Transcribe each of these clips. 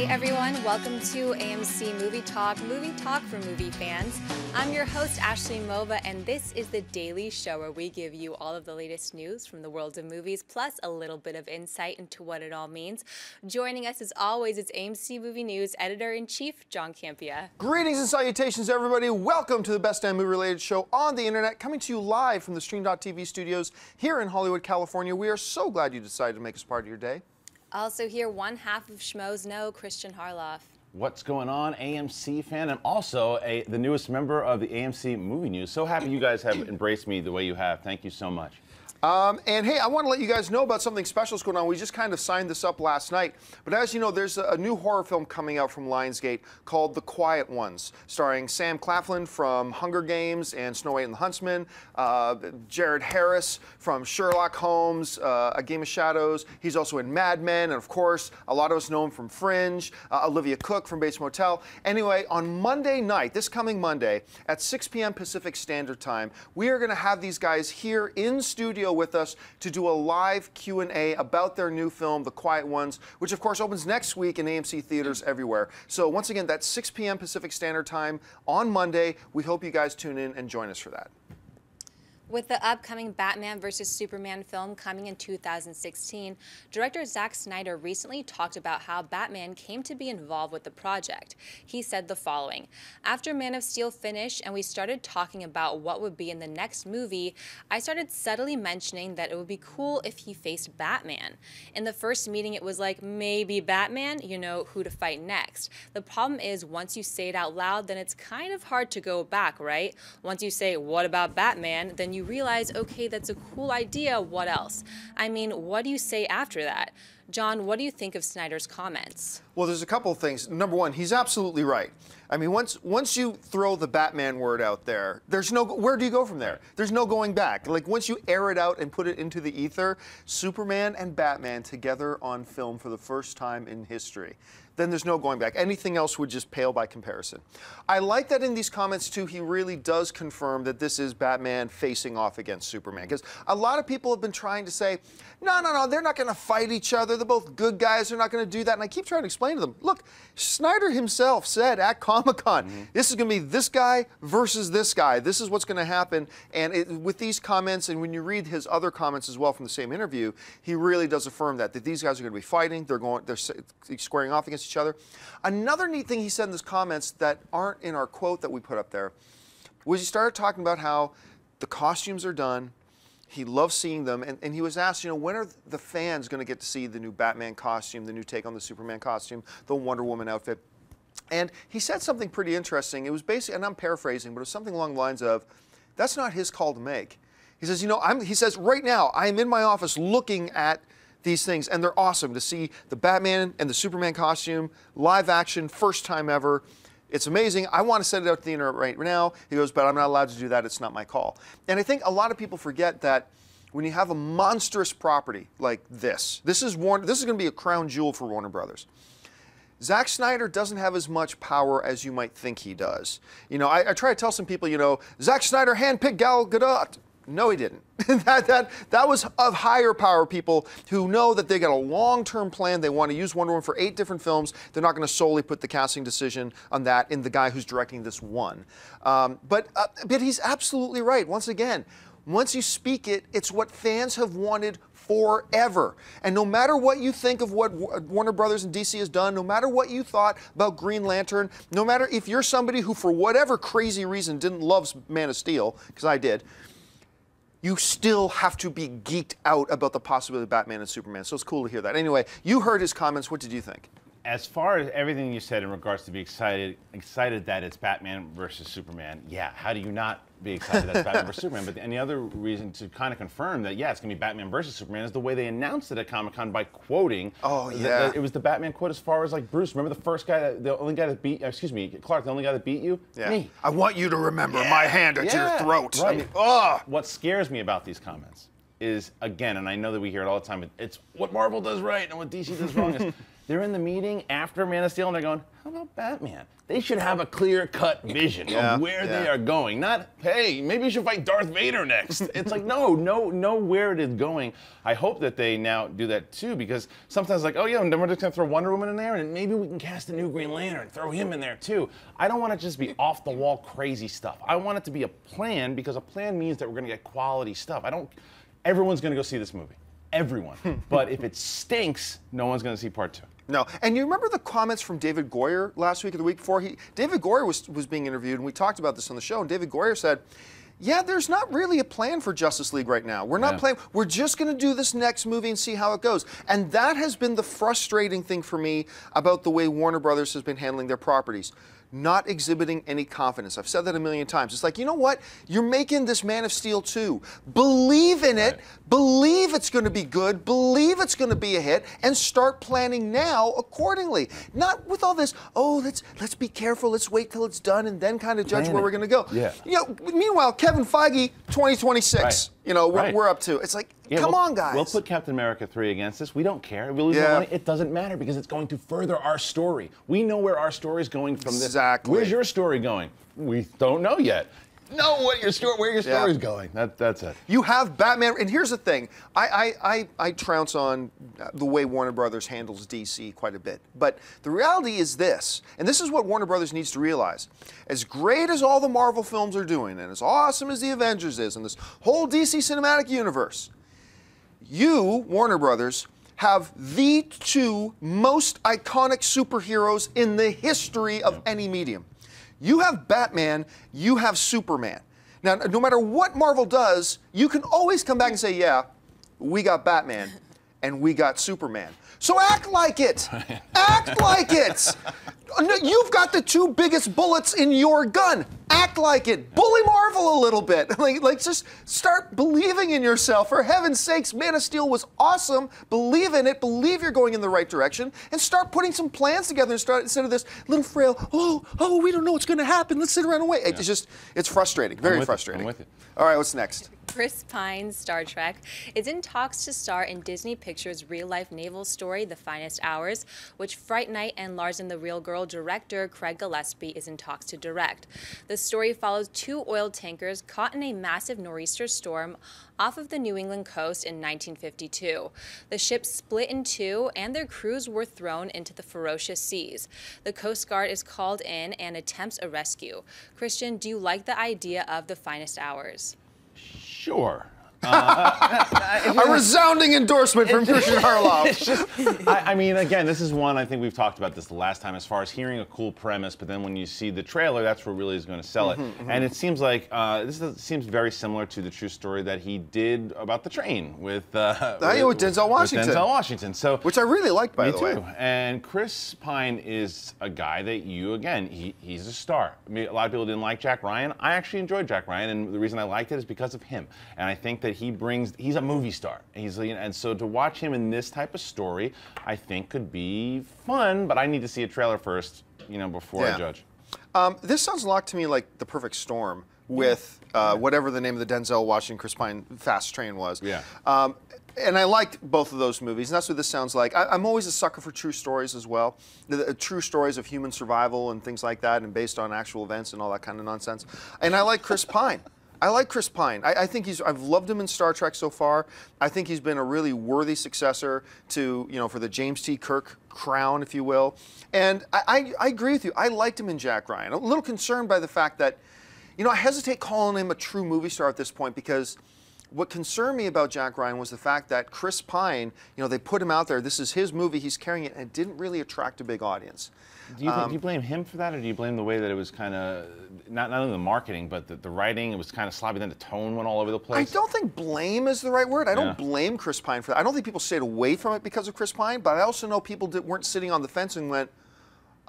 everyone, welcome to AMC Movie Talk for movie fans. I'm your host, Ashley Mova, and this is the daily show where we give you all of the latest news from the world of movies, plus a little bit of insight into what it all means. Joining us as always is AMC Movie News Editor-in-Chief, John Campea. Greetings and salutations, everybody. Welcome to the best damn movie-related show on the internet, coming to you live from the Stream.tv studios here in Hollywood, California. We are so glad you decided to make us part of your day. Also here, one half of Schmoes Know, Christian Harloff. What's going on, AMC fan, and also the newest member of the AMC Movie News. So happy you guys have embraced me the way you have. Thank you so much. And hey, I want to let you guys know about something special that's going on. We just kind of signed this up last night. But as you know, there's a new horror film coming out from Lionsgate called The Quiet Ones, starring Sam Claflin from Hunger Games and Snow White and the Huntsman, Jared Harris from Sherlock Holmes, A Game of Shadows. He's also in Mad Men, and of course, a lot of us know him from Fringe, Olivia Cooke from Bates Motel. Anyway, on Monday night, this coming Monday, at 6 p.m. Pacific Standard Time, we are going to have these guys here in studio with us to do a live Q&A about their new film, The Quiet Ones, which of course opens next week in AMC theaters everywhere. So once again, that's 6 p.m. Pacific Standard Time on Monday. We hope you guys tune in and join us for that. With the upcoming Batman vs. Superman film coming in 2016, director Zack Snyder recently talked about how Batman came to be involved with the project. He said the following: "After Man of Steel finished and we started talking about what would be in the next movie, I started subtly mentioning that it would be cool if he faced Batman. In the first meeting it was like, maybe Batman, you know, who to fight next. The problem is once you say it out loud, then it's kind of hard to go back, right? Once you say, what about Batman, then you realize, okay, that's a cool idea, what else? I mean, what do you say after that?" John, what do you think of Snyder's comments? Well, there's a couple of things. Number one, he's absolutely right. I mean, once you throw the Batman word out there, where do you go from there? There's no going back. Like, once you air it out and put it into the ether, Superman and Batman together on film for the first time in history, then there's no going back. Anything else would just pale by comparison. I like that in these comments, too, he really does confirm that this is Batman facing off against Superman. Because a lot of people have been trying to say, no, they're not going to fight each other. They're both good guys. They're not going to do that. And I keep trying to explain to them, look, Snyder himself said at Comic-Con, this is going to be this guy versus this guy. This is what's going to happen. And with these comments, and when you read his other comments as well from the same interview, he really does affirm that these guys are going to be fighting. They're squaring off against each other. Another neat thing he said in his comments that aren't in our quote that we put up there was he started talking about how the costumes are done. He loves seeing them, and he was asked, you know, when are the fans going to get to see the new Batman costume, the new take on the Superman costume, the Wonder Woman outfit? And he said something pretty interesting. It was basically, and I'm paraphrasing, but it was something along the lines of, that's not his call to make. He says, you know, he says, right now, I'm in my office looking at these things, and they're awesome to see the Batman and the Superman costume, live action, first time ever. It's amazing. I want to send it out to the internet right now. He goes, but I'm not allowed to do that. It's not my call. And I think a lot of people forget that when you have a monstrous property like this is going to be a crown jewel for Warner Brothers. Zack Snyder doesn't have as much power as you might think he does. You know, I try to tell some people, you know, Zack Snyder handpicked Gal Gadot. No, he didn't. that was of higher power people who know that they got a long-term plan. They want to use Wonder Woman for 8 different films. They're not going to solely put the casting decision on that in the guy who's directing this one. But he's absolutely right. Once again, once you speak it, it's what fans have wanted forever. And no matter what you think of what Warner Brothers and DC has done, no matter what you thought about Green Lantern, no matter if you're somebody who for whatever crazy reason didn't love Man of Steel, because I did, you still have to be geeked out about the possibility of Batman and Superman. So it's cool to hear that. Anyway, you heard his comments. What did you think? As far as everything you said in regards to be excited that it's Batman versus Superman, yeah, how do you not be excited that it's Batman versus Superman? But any other reason to kind of confirm that, yeah, it's going to be Batman versus Superman is the way they announced it at Comic-Con by quoting. Oh, yeah. It was the Batman quote as far as, like, Bruce, remember the first guy, the only guy that beat, excuse me, Clark, the only guy that beat you? Yeah. Me. I want you to remember my hand at your throat. Right. I mean, ugh. What scares me about these comments is, again, and I know that we hear it all the time, it's what Marvel does right and what DC does wrong is, They're in the meeting after Man of Steel, and they're going, how about Batman? They should have a clear-cut vision of where they are going. Not, hey, maybe you should fight Darth Vader next. It's like, no, know where it is going. I hope that they now do that too, because sometimes like, oh yeah, and then we're just gonna throw Wonder Woman in there, and maybe we can cast a new Green Lantern, throw him in there too. I don't want it to just be off-the-wall crazy stuff. I want it to be a plan, because a plan means that we're gonna get quality stuff. Everyone's gonna go see this movie. Everyone. But if it stinks, no one's gonna see part 2. No, and you remember the comments from David Goyer last week or the week before? David Goyer was being interviewed, and we talked about this on the show, and David Goyer said, yeah, there's not really a plan for Justice League right now. We're not playing. We're just going to do this next movie and see how it goes. And that has been the frustrating thing for me about the way Warner Brothers has been handling their properties. Not exhibiting any confidence. I've said that a million times. It's like, you know what? You're making this Man of Steel 2. Believe in it. Believe it's going to be good. Believe it's going to be a hit, and start planning now accordingly. Not with all this, oh, let's be careful. Let's wait till it's done and then kind of judge where we're going to go. Yeah. You know, meanwhile, Kevin Feige, 2026. You know, we're up to. It's like, come on, guys. We'll put Captain America 3 against us. We don't care. We lose the money. It doesn't matter, because it's going to further our story. We know where our story is going from this. Exactly. Where's your story going? We don't know yet. Know where your story is going. That's it. You have Batman, and here's the thing. I trounce on the way Warner Brothers handles DC quite a bit. But the reality is this, and this is what Warner Brothers needs to realize. As great as all the Marvel films are doing, and as awesome as the Avengers is, and this whole DC cinematic universe, you, Warner Brothers, have the 2 most iconic superheroes in the history of any medium. You have Batman, you have Superman. Now, no matter what Marvel does, you can always come back and say, yeah, we got Batman and we got Superman. So act like it. Act like it. You've got the 2 biggest bullets in your gun. Act like it. Bully Marvel a little bit. Like just start believing in yourself. For heaven's sakes, Man of Steel was awesome. Believe in it. Believe you're going in the right direction. And start putting some plans together instead of this little frail, oh, we don't know what's going to happen. Let's sit around and wait. It's frustrating. Very frustrating. I'm with you. All right, what's next? Chris Pine's Star Trek is in talks to star in Disney Pictures' real-life naval story, The Finest Hours, which Fright Night and Lars and the Real Girl director Craig Gillespie is in talks to direct. The story follows 2 oil tankers caught in a massive nor'easter storm off of the New England coast in 1952. The ships split in 2, and their crews were thrown into the ferocious seas. The Coast Guard is called in and attempts a rescue. Christian, do you like the idea of The Finest Hours? Sure. A resounding endorsement from Christian Harloff. I mean, again, this is one, I think we've talked about this the last time, as far as hearing a cool premise, but then when you see the trailer, that's what really is going to sell it. And it seems like, seems very similar to the true story that he did about the train with Denzel Washington. With Denzel Washington. So, which I really liked, by the way. Me too. And Chris Pine is a guy that he's a star. I mean, a lot of people didn't like Jack Ryan. I actually enjoyed Jack Ryan, and the reason I liked it is because of him. And I think that he's a movie star. And so to watch him in this type of story, I think could be fun, but I need to see a trailer first, before I judge. This sounds a lot to me like The Perfect Storm with whatever the name of the Denzel Washington, Chris Pine fast train was. Yeah. And I liked both of those movies, and that's what this sounds like. I'm always a sucker for true stories as well. The true stories of human survival and things like that, and based on actual events and all that kind of nonsense. And I like Chris Pine. I like Chris Pine. I think I've loved him in Star Trek so far. I think he's been a really worthy successor to, for the James T. Kirk crown, if you will. And I agree with you. I liked him in Jack Ryan. I'm a little concerned by the fact that, I hesitate calling him a true movie star at this point, because what concerned me about Jack Ryan was the fact that Chris Pine, they put him out there. This is his movie. He's carrying it, and it didn't really attract a big audience. Do you blame him for that, or do you blame the way that it was kind of, not only the marketing, but the writing, it was kind of sloppy, then the tone went all over the place? I don't think blame is the right word. I don't blame Chris Pine for that. I don't think people stayed away from it because of Chris Pine, but I also know people weren't sitting on the fence and went,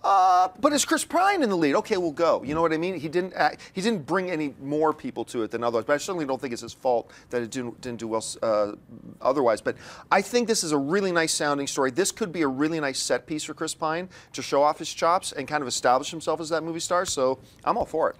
but is Chris Pine in the lead? Okay, we'll go. You know what I mean? He didn't bring any more people to it than otherwise. But I certainly don't think it's his fault that it didn't do well otherwise. But I think this is a really nice sounding story. This could be a really nice set piece for Chris Pine to show off his chops and kind of establish himself as that movie star. So I'm all for it.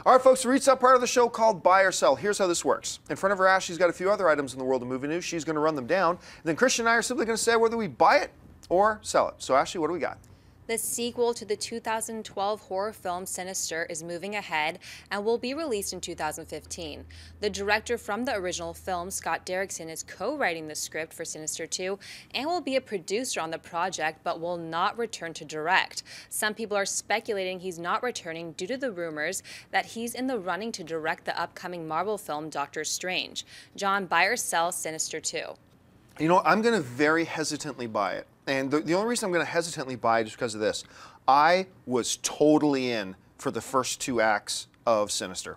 All right, folks, we reached that part of the show called Buy or Sell. Here's how this works. In front of her, Ashley's got a few other items in the world of movie news. She's going to run them down. And then Christian and I are simply going to say whether we buy it or sell it. So Ashley, what do we got? The sequel to the 2012 horror film Sinister is moving ahead and will be released in 2015. The director from the original film, Scott Derrickson, is co-writing the script for Sinister 2 and will be a producer on the project but will not return to direct. Some people are speculating he's not returning due to the rumors that he's in the running to direct the upcoming Marvel film Doctor Strange. John, buy or sell Sinister 2? You know, I'm going to very hesitantly buy it. And the only reason I'm going to hesitantly buy it is because of this. I was totally in for the first 2 acts of Sinister.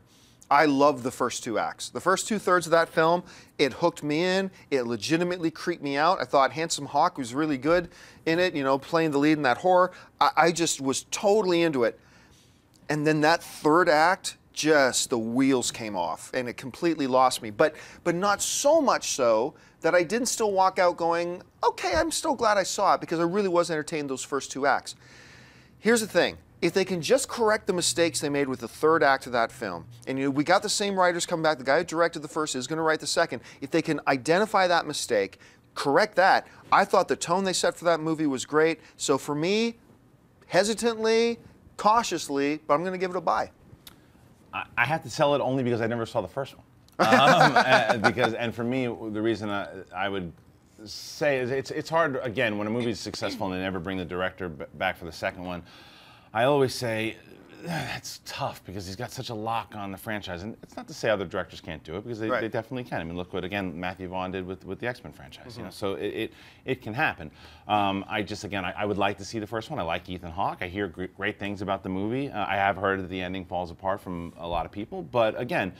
I loved the first 2 acts. The first 2/3 of that film, it hooked me in. It legitimately creeped me out. I thought Handsome Hawk was really good in it, you know, playing the lead in that horror. I just was totally into it. And then that 3rd act, just the wheels came off and it completely lost me. But not so much so that I didn't still walk out going, okay, I'm still glad I saw it, because I really was entertained those first 2 acts. Here's the thing. If they can just correct the mistakes they made with the 3rd act of that film, and you know, we got the same writers coming back, the guy who directed the first is going to write the second. If they can identify that mistake, correct that, I thought the tone they set for that movie was great. So for me, hesitantly, cautiously, but I'm going to give it a buy. I have to sell it only because I never saw the first one. And for me, the reason I would say is it's hard, again, when a movie is successful and they never bring the director back for the second one. I always say that's tough because he's got such a lock on the franchise. And it's not to say other directors can't do it, because they definitely can. I mean, look what, again, Matthew Vaughn did with the X-Men franchise. You know, so it can happen. I would like to see the first one. I like Ethan Hawke. I hear great things about the movie. I have heard that the ending falls apart from a lot of people. But again,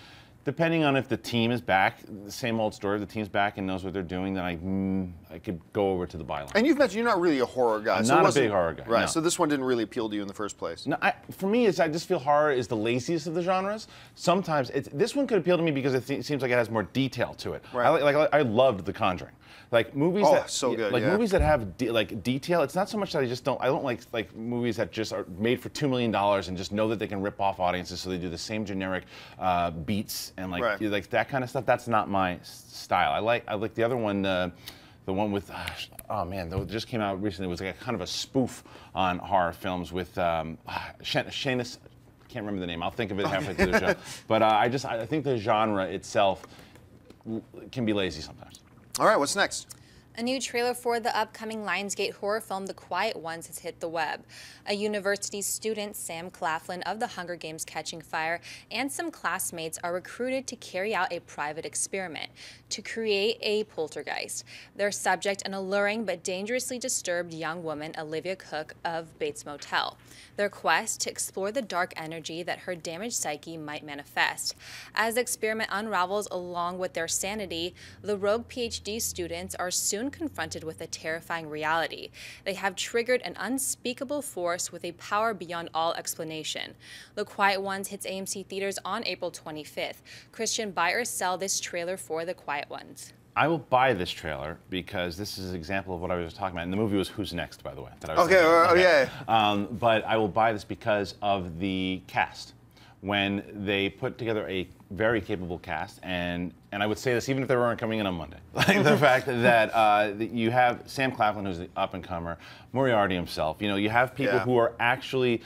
depending on if the team is back, the same old story, if the team's back and knows what they're doing, then I could go over to the byline. And you've mentioned you're not really a horror guy. I'm not a big horror guy. Right, no. so this one didn't really appeal to you in the first place. No, for me, I just feel horror is the laziest of the genres. Sometimes, this one could appeal to me because it seems like it has more detail to it. Right. I loved The Conjuring. Like movies movies that have detail. It's not so much that I don't like movies that just are made for $2 million and just know that they can rip off audiences, so they do the same generic beats and like that kind of stuff. That's not my style. I like the other one, the one with that just came out recently. It was like a kind of a spoof on horror films with Shanus. I can't remember the name. I'll think of it halfway through the show. But I think the genre itself can be lazy sometimes. All right, what's next? A new trailer for the upcoming Lionsgate horror film The Quiet Ones has hit the web. A university student, Sam Claflin of the Hunger Games Catching Fire, and some classmates are recruited to carry out a private experiment to create a poltergeist. Their subject, an alluring but dangerously disturbed young woman, Olivia Cook of Bates Motel. Their quest to explore the dark energy that her damaged psyche might manifest. As the experiment unravels along with their sanity, the rogue PhD students are soon confronted with a terrifying reality. They have triggered an unspeakable force with a power beyond all explanation. The Quiet Ones hits AMC theaters on April 25th. Christian, buy or sell this trailer for The Quiet Ones? I will buy this trailer because this is an example of what I was talking about. And the movie was Who's Next, by the way. But I will buy this because of the cast. When they put together a very capable cast, and I would say this even if they weren't coming in on Monday, like the fact that you have Sam Claflin, who's the up-and-comer, Moriarty himself. You know, you have people who are actually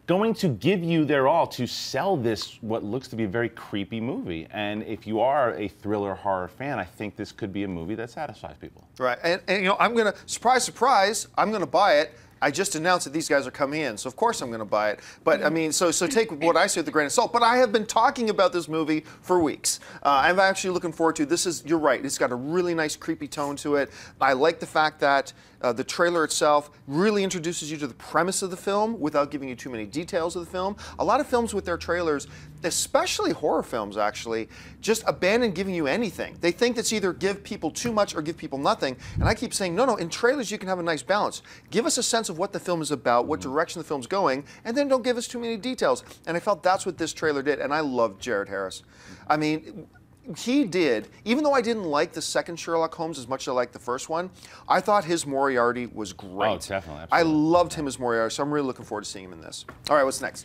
going to give you their all to sell this, what looks to be a very creepy movie. And if you are a thriller horror fan, I think this could be a movie that satisfies people. Right, and you know, I'm gonna, surprise, I'm gonna buy it. I just announced that these guys are coming in, so of course I'm going to buy it. But I mean, so take what I say with a grain of salt. But I have been talking about this movie for weeks. I'm actually looking forward to this. You're right. It's got a really nice creepy tone to it. I like the fact that the trailer itself really introduces you to the premise of the film without giving you too many details of the film. A lot of films with their trailers, especially horror films actually, just abandon giving you anything. They think it's either give people too much or give people nothing. And I keep saying, no, in trailers you can have a nice balance. Give us a sense of what the film is about, what direction the film's going, and then don't give us too many details. And I felt that's what this trailer did, and I loved Jared Harris. I mean, he did, even though I didn't like the second Sherlock Holmes as much as I liked the first one, I thought his Moriarty was great. Oh, definitely, absolutely. I loved him as Moriarty, so I'm really looking forward to seeing him in this. All right, what's next?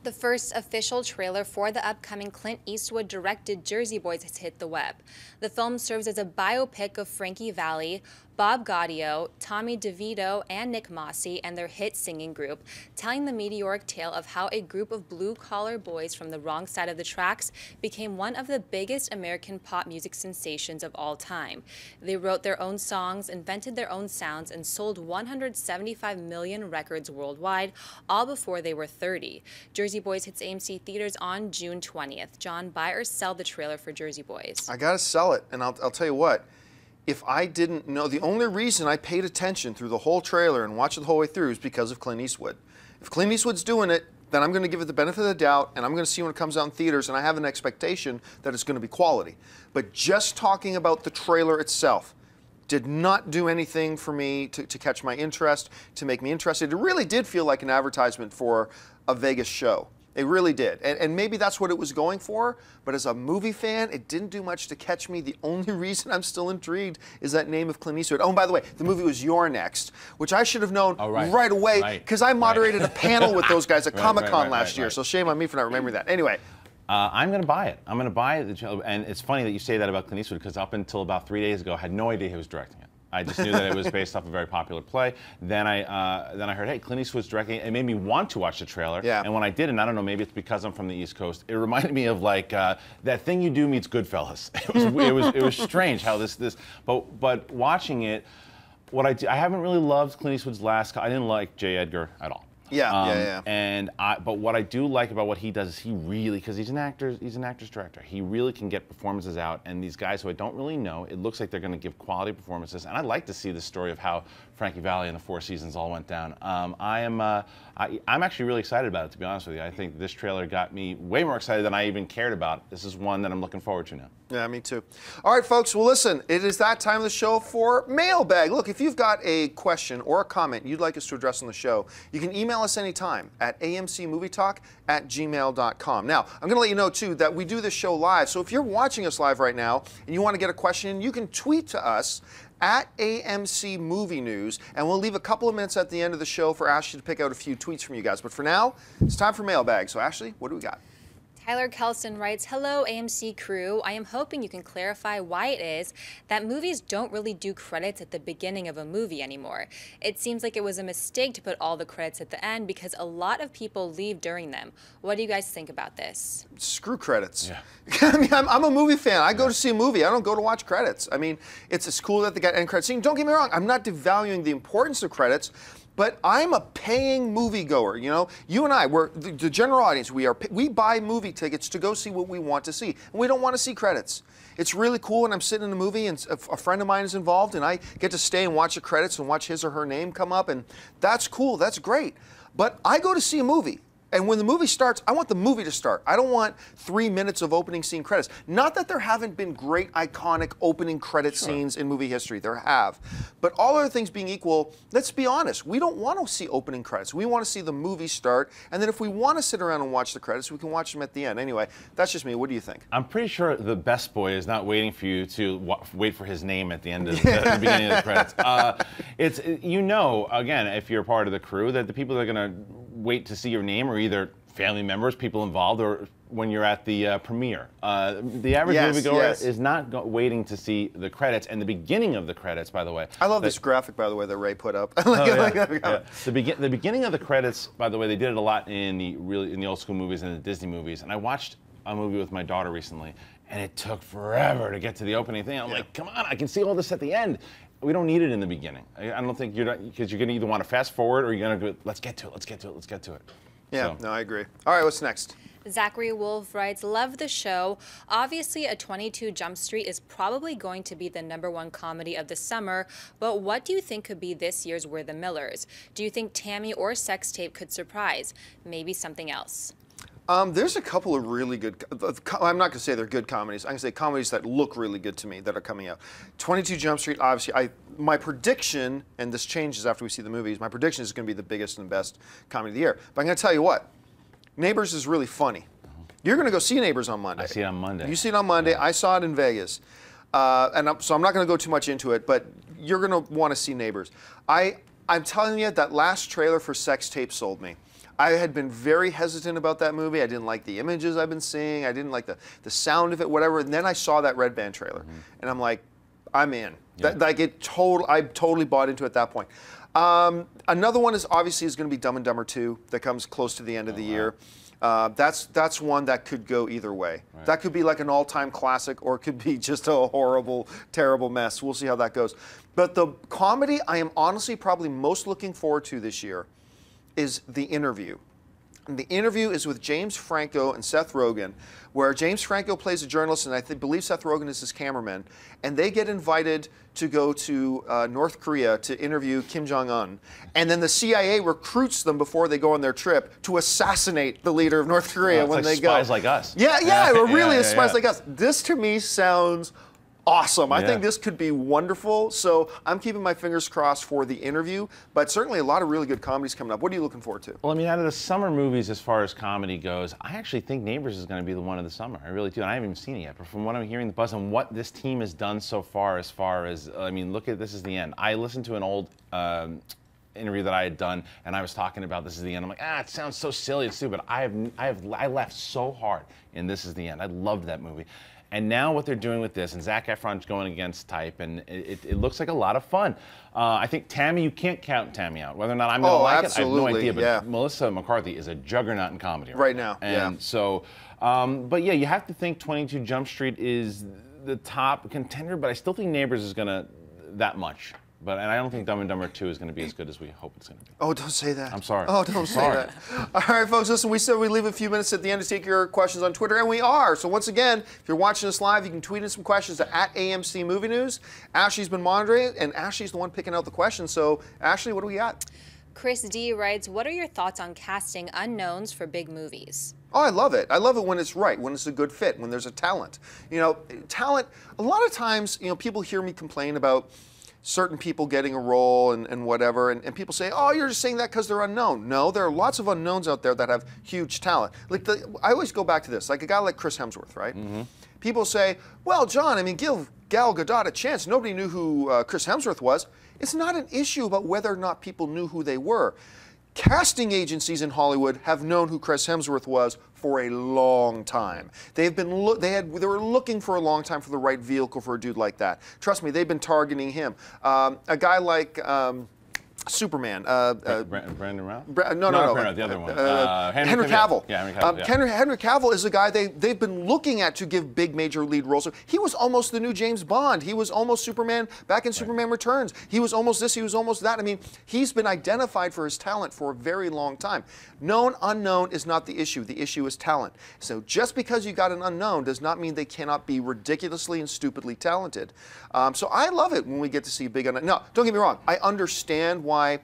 The first official trailer for the upcoming Clint Eastwood-directed Jersey Boys has hit the web. The film serves as a biopic of Frankie Valli, Bob Gaudio, Tommy DeVito, and Nick Mossy and their hit singing group, telling the meteoric tale of how a group of blue-collar boys from the wrong side of the tracks became one of the biggest American pop music sensations of all time. They wrote their own songs, invented their own sounds, and sold 175 million records worldwide, all before they were 30. Jersey Boys hits AMC theaters on June 20th. John, buy or sell the trailer for Jersey Boys? I gotta sell it, and I'll tell you what. If I didn't know, the only reason I paid attention through the whole trailer and watched it the whole way through is because of Clint Eastwood. If Clint Eastwood's doing it, then I'm going to give it the benefit of the doubt, and I'm going to see when it comes out in theaters, and I have an expectation that it's going to be quality. But just talking about the trailer itself did not do anything for me to catch my interest, to make me interested. It really did feel like an advertisement for a Vegas show. It really did. And maybe that's what it was going for, but as a movie fan, it didn't do much to catch me. The only reason I'm still intrigued is that name of Clint Eastwood. Oh, and by the way, the movie was You're Next, which I should have known right away because I moderated a panel with those guys at Comic-Con last year, so shame on me for not remembering that. Anyway. I'm going to buy it. I'm going to buy it. And it's funny that you say that about Clint Eastwood because up until about 3 days ago, I had no idea he was directing it. I just knew that it was based off a very popular play. Then I heard, hey, Clint Eastwood's directing it. It made me want to watch the trailer. Yeah. And when I did, and I don't know, maybe it's because I'm from the East Coast, it reminded me of like That Thing You Do meets Goodfellas. It was strange how but watching it, I haven't really loved Clint Eastwood's last. I didn't like J. Edgar at all. Yeah. But what I do like about what he does is he really, because he's an actor's director, he really can get performances out. And these guys who I don't really know, it looks like they're going to give quality performances. And I'd like to see the story of how Frankie Valli and the Four Seasons all went down. I'm actually really excited about it, to be honest with you. I think this trailer got me way more excited than I even cared about. This is one that I'm looking forward to now. Yeah, me too. All right, folks. Well, listen, it is that time of the show for Mailbag. Look, if you've got a question or a comment you'd like us to address on the show, you can email us anytime at amcmovietalk@gmail.com. Now, I'm going to let you know, too, that we do this show live. So if you're watching us live right now and you want to get a question, you can tweet to us at AMC Movie News, and we'll leave a couple of minutes at the end of the show for Ashley to pick out a few tweets from you guys. But for now, it's time for Mailbag. So, Ashley, what do we got? Tyler Kelson writes, hello AMC crew, I am hoping you can clarify why it is that movies don't really do credits at the beginning of a movie anymore. It seems like it was a mistake to put all the credits at the end because a lot of people leave during them. What do you guys think about this? Screw credits. Yeah. I mean, I'm a movie fan. I go to see a movie. I don't go to watch credits. I mean, it's cool that they got end credits scene. Don't get me wrong. I'm not devaluing the importance of credits, but I'm a paying moviegoer. You know, you and I, we're the general audience. We buy movie tickets to go see what we want to see, and we don't want to see credits. It's really cool when I'm sitting in a movie and a friend of mine is involved, and I get to stay and watch the credits and watch his or her name come up, and that's cool. That's great. But I go to see a movie. And when the movie starts, I want the movie to start. I don't want 3 minutes of opening scene credits. Not that there haven't been great, iconic opening credit scenes in movie history. There have. But all other things being equal, let's be honest. We don't want to see opening credits. We want to see the movie start. And then if we want to sit around and watch the credits, we can watch them at the end. Anyway, that's just me. What do you think? I'm pretty sure the best boy is not waiting for you to wait for his name at the end of the beginning of the credits. Again, if you're part of the crew, that the people that are going to wait to see your name are either family members, people involved, or when you're at the premiere. The average moviegoer is not waiting to see the credits, and the beginning of the credits, by the way. I love this graphic, by the way, that Ray put up. The beginning of the credits, by the way, they did it a lot in the old school movies and the Disney movies, and I watched a movie with my daughter recently, and it took forever to get to the opening thing. I'm like, come on, I can see all this at the end. We don't need it in the beginning. I don't think because you're going to either want to fast forward or you're going to go, let's get to it. Yeah, no, I agree. All right, what's next? Zachary Wolf writes, love the show. Obviously, a 22 Jump Street is probably going to be the #1 comedy of the summer, but what do you think could be this year's We're the Millers? Do you think Tammy or Sex Tape could surprise? Maybe something else. There's a couple of really good, I'm not going to say they're good comedies. I'm going to say comedies that look really good to me that are coming out. 22 Jump Street, obviously, my prediction, and this changes after we see the movies, my prediction is going to be the biggest and best comedy of the year. But I'm going to tell you what, Neighbors is really funny. You're going to go see Neighbors on Monday. I see it on Monday. You see it on Monday. Yeah. I saw it in Vegas. So I'm not going to go too much into it, but you're going to want to see Neighbors. I'm telling you, that last trailer for Sex Tape sold me. I had been very hesitant about that movie. I didn't like the images I've been seeing. I didn't like the sound of it, whatever. And then I saw that Red Band trailer. And I'm like, I'm in. Yeah. I totally bought into it at that point. Another one is obviously going to be Dumb and Dumber 2 that comes close to the end of the year. That's one that could go either way. Right. That could be like an all-time classic, or it could be just a horrible, terrible mess. We'll see how that goes. But the comedy I am honestly probably most looking forward to this year is The Interview. And The Interview is with James Franco and Seth Rogen, where James Franco plays a journalist, and I believe Seth Rogen is his cameraman, and they get invited to go to North Korea to interview Kim Jong-un. And then the CIA recruits them before they go on their trip to assassinate the leader of North Korea when they go. Spies Like Us. Yeah, it really is Spies yeah. Like Us. This to me sounds awesome. I Yeah. think this could be wonderful. So I'm keeping my fingers crossed for The Interview, but certainly a lot of really good comedies coming up. What are you looking forward to? Well, I mean, out of the summer movies, as far as comedy goes, I actually think Neighbors is going to be the one of the summer. I really do, and I haven't even seen it yet. But from what I'm hearing, the buzz and what this team has done so far, I mean, look at This Is the End. I listened to an old interview that I had done, and I was talking about This Is the End. I'm like, it sounds so silly and stupid. I laughed so hard in This Is the End. I loved that movie. And now what they're doing with this, and Zac Efron's going against type, and it looks like a lot of fun. I think Tammy, you can't count Tammy out. Whether or not I'm going to like it, I have no idea. But Melissa McCarthy is a juggernaut in comedy right now. And so, but yeah, you have to think 22 Jump Street is the top contender, but I still think Neighbors is going to that much. And I don't think Dumb and Dumber 2 is going to be as good as we hope it's going to be. Oh, don't say that. I'm sorry. Oh, don't say that. All right, folks, listen, we said we'd leave a few minutes at the end to take your questions on Twitter, and we are. So once again, if you're watching us live, you can tweet in some questions to @AMC Movie News. Ashley's been monitoring it, and Ashley's the one picking out the questions. So, Ashley, what do we got? Chris D writes, what are your thoughts on casting unknowns for big movies? Oh, I love it. I love it when it's right, when it's a good fit, when there's a talent. You know, talent, a lot of times, people hear me complain about certain people getting a role and whatever, and people say, oh, you're just saying that because they're unknown. No, there are lots of unknowns out there that have huge talent. I always go back to this, like a guy like Chris Hemsworth, right? Mm-hmm. People say, well, John, I mean, give Gal Gadot a chance. Nobody knew who Chris Hemsworth was. It's not an issue about whether or not people knew who they were. Casting agencies in Hollywood have known who Chris Hemsworth was for a long time. They were looking for a long time for the right vehicle for a dude like that. Trust me, they've been targeting him. A guy like Superman. Brandon Routh? No. The other one. Henry Cavill. Yeah, Henry Cavill. Yeah. Henry Cavill is a guy they've been looking at to give big major lead roles. He was almost the new James Bond. He was almost Superman back in Superman Returns. He was almost this, he was almost that. I mean, he's been identified for his talent for a very long time. Known, unknown is not the issue. The issue is talent. So just because you got an unknown does not mean they cannot be ridiculously and stupidly talented. So I love it when we get to see big unknown. No, don't get me wrong. I understand why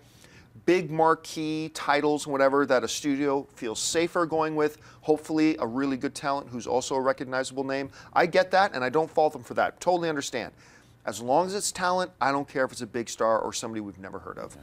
big marquee titles, whatever, that a studio feels safer going with, hopefully a really good talent who's also a recognizable name. I get that, and I don't fault them for that. Totally understand. As long as it's talent, I don't care if it's a big star or somebody we've never heard of.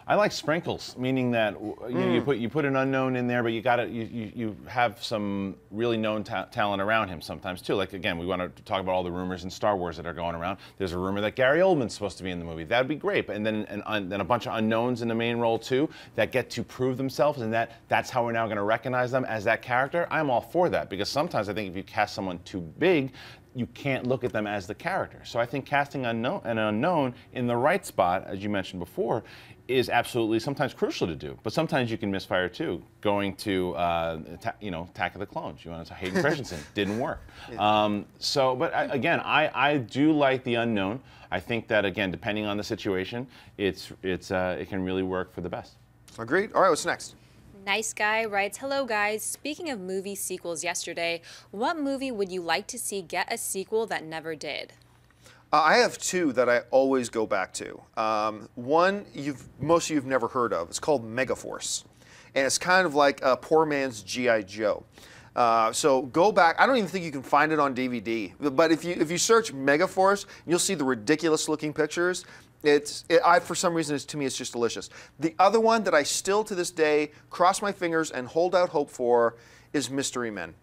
I like sprinkles, meaning that you put an unknown in there, but you have some really known talent around him sometimes too. Like again, we want to talk about all the rumors in Star Wars that are going around. There's a rumor that Gary Oldman's supposed to be in the movie. That'd be great. And then a bunch of unknowns in the main role too that get to prove themselves, and that's how we're now going to recognize them as that character. I'm all for that, because sometimes I think if you cast someone too big, you can't look at them as the character. So I think casting an unknown in the right spot, as you mentioned before, is absolutely sometimes crucial to do. But sometimes you can misfire too. Going to Attack of the Clones. You want to Hayden Christensen, didn't work. Yeah. Again, I do like the unknown. I think that again, depending on the situation, it can really work for the best. Agreed. All right, what's next? Nice Guy writes, hello guys, speaking of movie sequels yesterday, what movie would you like to see get a sequel that never did? I have two that I always go back to. One most of you have never heard of. It's called Megaforce. And it's kind of like a poor man's G.I. Joe. So go back. I don't even think you can find it on DVD. But if you search Megaforce, you'll see the ridiculous looking pictures. For some reason, to me, it's just delicious. The other one that I still to this day cross my fingers and hold out hope for is Mystery Men.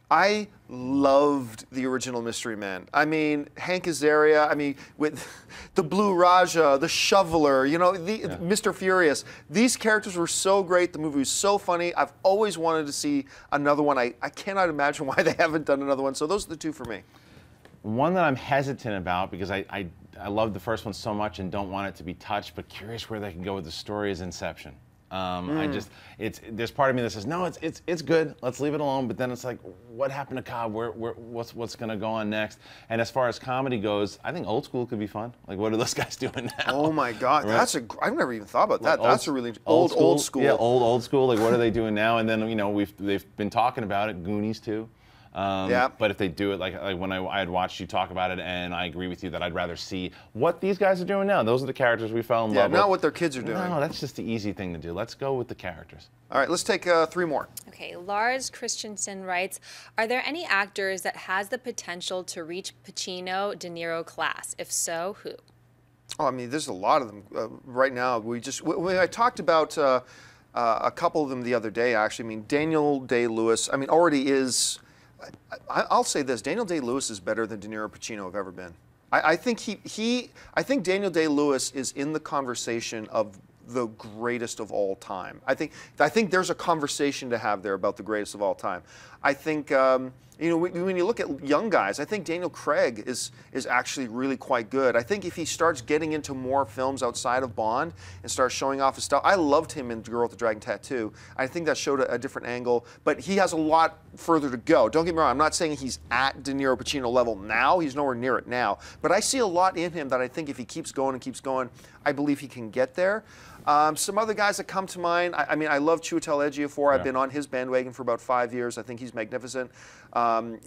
I loved the original Mystery Men. I mean, Hank Azaria, I mean, with the Blue Raja, the Shoveler, Mr. Furious. These characters were so great. The movie was so funny. I've always wanted to see another one. I cannot imagine why they haven't done another one. So those are the two for me. One that I'm hesitant about because I love the first one so much and don't want it to be touched, but curious where they can go with the story is Inception. There's part of me that says no, it's good. Let's leave it alone. But then it's like, what happened to Cobb? What's going to go on next? And as far as comedy goes, I think Old School could be fun. Like, what are those guys doing now? Oh my God, right? I've never even thought about that. That's a really old school. Yeah, old school. Like, what are they doing now? And then they've been talking about it. Goonies too. Yeah. But if they do it, like when I had watched you talk about it, and I agree with you that I'd rather see what these guys are doing now. Those are the characters we fell in love with. Yeah, not what their kids are doing. No, that's just the easy thing to do. Let's go with the characters. All right, let's take 3 more. Okay, Lars Christensen writes, are there any actors that has the potential to reach Pacino, De Niro class? If so, who? Oh, I mean, there's a lot of them right now. I talked about a couple of them the other day, actually. I mean, Daniel Day-Lewis, I mean, already is... I'll say this: Daniel Day-Lewis is better than De Niro and Pacino have ever been. I think I think Daniel Day-Lewis is in the conversation of the greatest of all time. I think there's a conversation to have there about the greatest of all time. I think when you look at young guys, I think Daniel Craig is actually really quite good. I think if he starts getting into more films outside of Bond and starts showing off his stuff, I loved him in Girl with the Dragon Tattoo. I think that showed a different angle, but he has a lot further to go. Don't get me wrong, I'm not saying he's at De Niro Pacino level now. He's nowhere near it now, but I see a lot in him that I think if he keeps going and keeps going, I believe he can get there. Some other guys that come to mind, I mean, I love Chiwetel Ejiofor. I've been on his bandwagon for about 5 years. I think he's magnificent.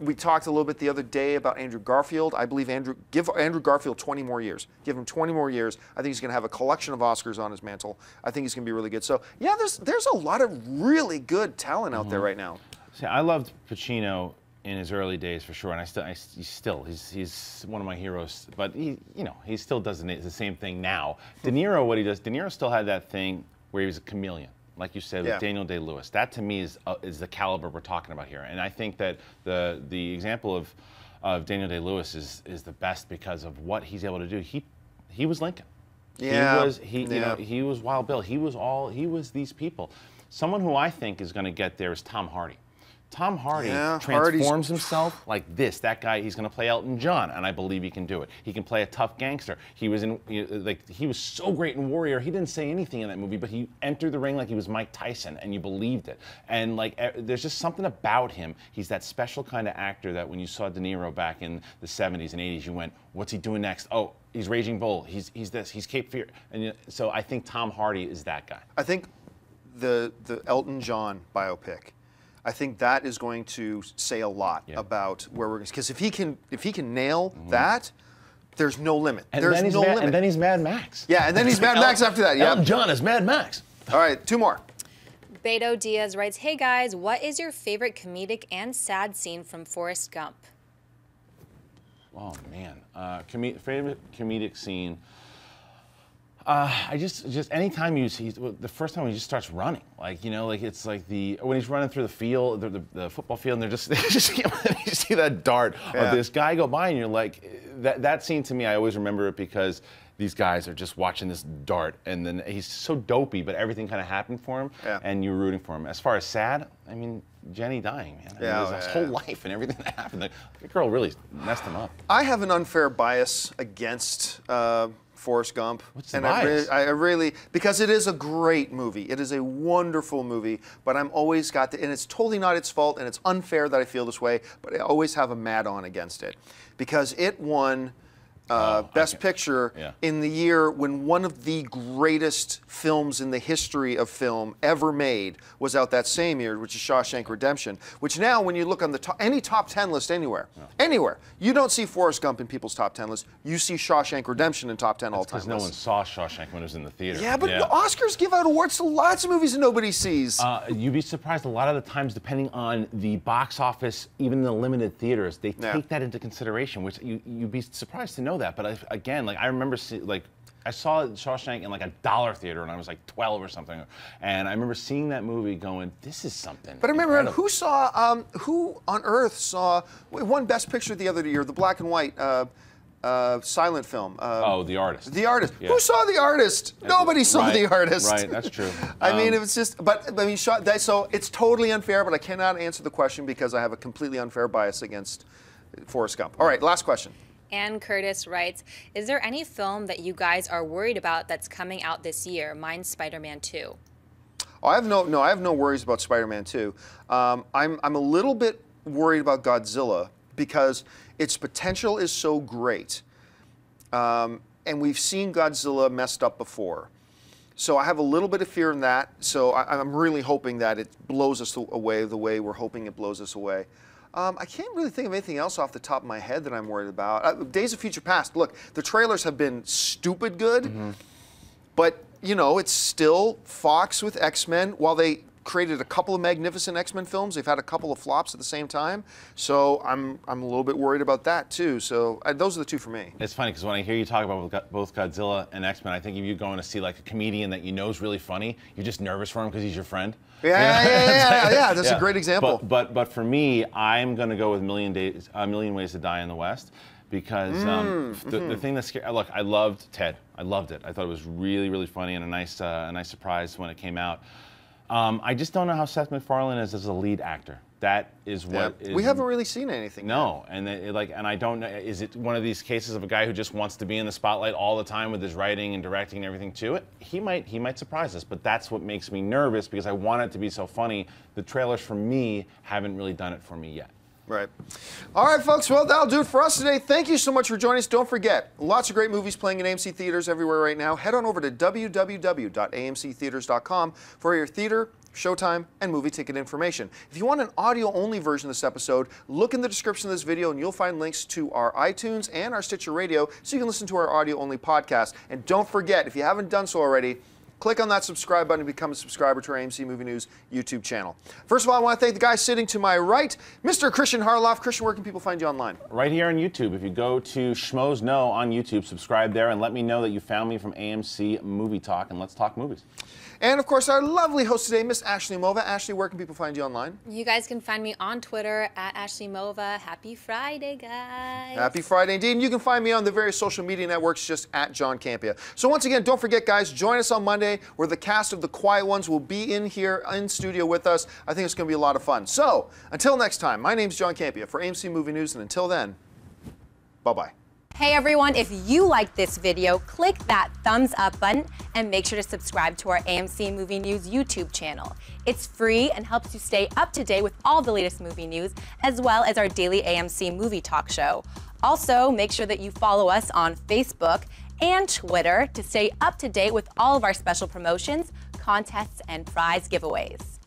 We talked a little bit the other day about Andrew Garfield. I believe give Andrew Garfield 20 more years. Give him 20 more years. I think he's going to have a collection of Oscars on his mantle. I think he's going to be really good. So, yeah, there's a lot of really good talent out there right now. See, I loved Pacino in his early days for sure, and he's one of my heroes. But he still does the same thing now. De Niro, what he does, De Niro still had that thing where he was a chameleon, like you said, with Daniel Day-Lewis. That to me is the caliber we're talking about here, and I think that the example of Daniel Day-Lewis is the best because of what he's able to do. He was Lincoln. Yeah. He was Wild Bill. He was these people. Someone who I think is going to get there is Tom Hardy. Tom Hardy transforms himself like this. That guy, he's going to play Elton John, and I believe he can do it. He can play a tough gangster. He was he was so great in Warrior. He didn't say anything in that movie, but he entered the ring like he was Mike Tyson, and you believed it. And there's just something about him. He's that special kind of actor that when you saw De Niro back in the 70s and 80s, you went, "What's he doing next? Oh, he's Raging Bull. He's this. He's Cape Fear." And so I think Tom Hardy is that guy. I think the Elton John biopic, I think that is going to say a lot about where we're going. Because if he can nail that, there's no limit. There's no limit. And then he's Mad Max. Yeah, and then he's Mad Max after that. Yeah. Elton John is Mad Max. All right, 2 more. Beto Diaz writes, hey guys, what is your favorite comedic and sad scene from Forrest Gump? Oh man, favorite comedic scene. I just anytime you see the first time he just starts running, it's like when he's running through the field, the football field, and you see that dart of this guy go by, and you're like, that scene to me, I always remember it because these guys are just watching this dart, and then he's so dopey, but everything kind of happened for him, and you're rooting for him. As far as sad, I mean, Jenny dying, man. His whole life and everything that happened. The girl really messed him up. I have an unfair bias against Forrest Gump. What's the bias? I really, because it is a great movie. It is a wonderful movie, but I'm always got and it's totally not its fault, and it's unfair that I feel this way, but I always have a mad on against it. Because it won Best Picture in the year when one of the greatest films in the history of film ever made was out that same year, which is Shawshank Redemption, which now when you look on any top 10 list anywhere, you don't see Forrest Gump in people's top 10 list. You see Shawshank Redemption in top 10 all-time lists. Because no one saw Shawshank when it was in the theater. Yeah, but the Oscars give out awards to lots of movies that nobody sees. You'd be surprised a lot of the times, depending on the box office, even the limited theaters, they take that into consideration, which you'd be surprised to know that. But again, I remember I saw Shawshank in a dollar theater when I was 12 or something, and I remember seeing that movie going, this is something. But I remember who on earth won Best Picture the other year, the black and white silent film. The Artist. The Artist. Yeah. Who saw The Artist? Nobody saw The Artist. Right, that's true. I mean, it was just, so it's totally unfair, but I cannot answer the question because I have a completely unfair bias against Forrest Gump. All right, last question. Ann Curtis writes, is there any film that you guys are worried about that's coming out this year? Mine's Spider-Man 2. Oh, I have no worries about Spider-Man 2. I'm a little bit worried about Godzilla because its potential is so great. And we've seen Godzilla messed up before. So I have a little bit of fear in that. So I'm really hoping that it blows us away the way we're hoping it blows us away. I can't really think of anything else off the top of my head that I'm worried about. Days of Future Past, look, the trailers have been stupid good, but, you know, it's still Fox with X-Men. While they created a couple of magnificent X-Men films, they've had a couple of flops at the same time. So I'm a little bit worried about that, too. So those are the two for me. It's funny, because when I hear you talk about both Godzilla and X-Men, I think if you're going to see like a comedian that you know is really funny, you're just nervous for him because he's your friend. Yeah. That's a great example. But for me, I'm going to go with A Million Ways to Die in the West, because the thing that scared. Look, I loved Ted. I loved it. I thought it was really, really funny and a nice surprise when it came out. I just don't know how Seth MacFarlane is as a lead actor. That is what we haven't really seen anything. No, and I don't know. Is it one of these cases of a guy who just wants to be in the spotlight all the time with his writing and directing and everything to it? He might surprise us, but that's what makes me nervous because I want it to be so funny. The trailers for me haven't really done it for me yet. Right. All right, folks. Well, that'll do it for us today. Thank you so much for joining us. Don't forget, lots of great movies playing in AMC theaters everywhere right now. Head on over to www.amctheaters.com for your theater, showtime, and movie ticket information. If you want an audio-only version of this episode, look in the description of this video and you'll find links to our iTunes and our Stitcher Radio so you can listen to our audio-only podcast. And don't forget, if you haven't done so already, click on that subscribe button to become a subscriber to our AMC Movie News YouTube channel. First of all, I want to thank the guy sitting to my right, Mr. Christian Harloff. Christian, where can people find you online? Right here on YouTube. If you go to Schmoes Know on YouTube, subscribe there and let me know that you found me from AMC Movie Talk, and let's talk movies. And, of course, our lovely host today, Miss Ashley Mova. Ashley, where can people find you online? You guys can find me on Twitter at Ashley Mova. Happy Friday, guys. Happy Friday indeed. And you can find me on the various social media networks just at John Campia. So once again, don't forget, guys, join us on Monday where the cast of The Quiet Ones will be in here in studio with us. I think it's going to be a lot of fun. So until next time, my name's John Campia for AMC Movie News. And until then, bye-bye. Hey everyone, if you liked this video, click that thumbs up button and make sure to subscribe to our AMC Movie News YouTube channel. It's free and helps you stay up to date with all the latest movie news, as well as our daily AMC Movie Talk show. Also, make sure that you follow us on Facebook and Twitter to stay up to date with all of our special promotions, contests, and prize giveaways.